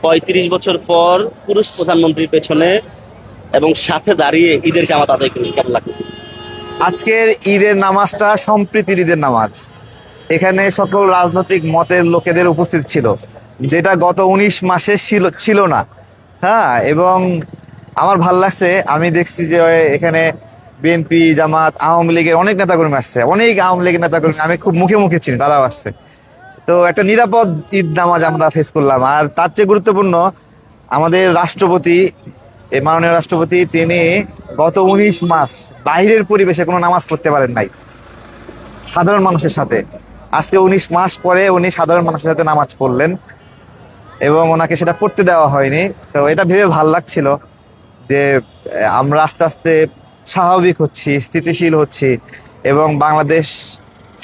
35 বছর পর পুরুষ প্রধানমন্ত্রীর পেছনে এবং সাথে দাঁড়িয়ে ঈদের জামাত আদায় করি, কেমন লাগে? আজকের ঈদের নামাজটা সম্প্রীতির ঈদের নামাজ। এখানে সকল রাজনৈতিক মতের লোকেদের উপস্থিত ছিল, যেটা গত 19 মাসে ছিল না। হ্যাঁ, এবং আমার ভাল লাগছে, আমি দেখছি যে এখানে বিএনপি, জামাত, আওয়ামী লীগের অনেক নেতাকর্মী আসছে, অনেক আওয়ামী লীগের নেতাকর্মী আমি খুব মুখে মুখে চিনি, তারাও আসছে। তো একটা নিরাপদ ঈদ নামাজ আমরা ফেস করলাম। আর তার চেয়ে গুরুত্বপূর্ণ, আমাদের রাষ্ট্রপতি, এই মাননীয় রাষ্ট্রপতি, তিনি গত 19 মাস বাইরের পরিবেশে কোনো নামাজ পড়তে পারেন নাই সাধারণ মানুষের সাথে। আজকে 19 মাস পরে উনি সাধারণ মানুষের সাথে নামাজ পড়লেন এবং ওনাকে সেটা পড়তে দেওয়া হয়নি। তো এটা ভেবে ভাল লাগছিল যে আমরা আস্তে আস্তে স্বাভাবিক হচ্ছি, স্থিতিশীল হচ্ছি এবং বাংলাদেশ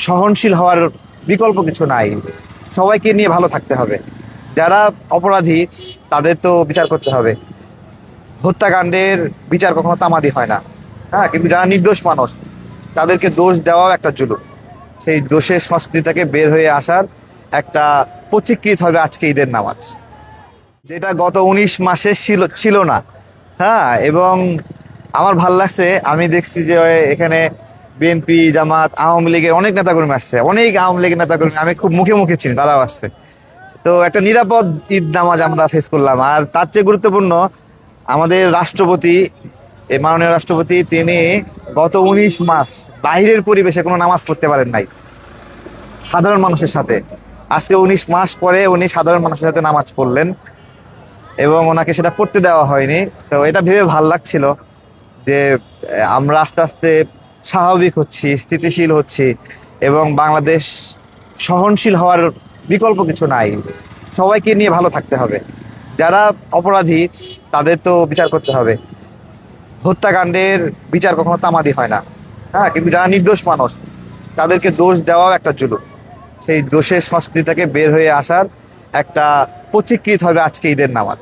সহনশীল হওয়ার বিকল্প কিছু নাই। সবাইকে নিয়ে ভালো থাকতে হবে। যারা অপরাধী তাদের তো বিচার করতে হবে। হত্যাকাণ্ডের বিচার কখনো তামাদি হয় না। হ্যাঁ, কিন্তু যারা নির্দোষ মানুষ তাদেরকে দোষ দেওয়াও একটা জুলুম। সেই দোষের সংস্কৃতি থেকে বের হয়ে আসার একটা পথিকৃত হবে আজকে ঈদের নামাজ, যেটা গত 19 মাসে ছিল না। হ্যাঁ, এবং আমার ভাল লাগছে, আমি দেখছি যে এখানে বিএনপি, জামাত, আওয়ামী লীগের অনেক নেতাকর্মী আসছে, অনেক আওয়ামী লীগের নেতাকর্মী আমি খুব মুখে মুখে চিনি, তারাও আসছে। তো একটা নিরাপদ ঈদ নামাজ আমরা ফেস করলাম। আর তার চেয়ে গুরুত্বপূর্ণ, আমাদের রাষ্ট্রপতি, এই মাননীয় রাষ্ট্রপতি, তিনি গত 19 মাস বাইরের পরিবেশে কোনো নামাজ পড়তে পারেন নাই সাধারণ মানুষের সাথে। আজকে 19 মাস পরে উনি সাধারণ মানুষের সাথে নামাজ পড়লেন এবং ওনাকে সেটা পড়তে দেওয়া হয়নি। তো এটা ভেবে ভাল লাগছিল যে আমরা আস্তে আস্তে স্বাভাবিক হচ্ছি, স্থিতিশীল হচ্ছি এবং বাংলাদেশ সহনশীল হওয়ার বিকল্প কিছু নাই। সবাইকে নিয়ে ভালো থাকতে হবে। যারা অপরাধী তাদের তো বিচার করতে হবে। হত্যাকাণ্ডের বিচার কখনো তামাদি হয় না। হ্যাঁ, কিন্তু যারা নির্দোষ মানুষ তাদেরকে দোষ দেওয়াও একটা জুলুম। সেই দোষের সংস্কৃতি থেকে বের হয়ে আসার একটা পথিকৃত হবে আজকে ঈদের নামাজ।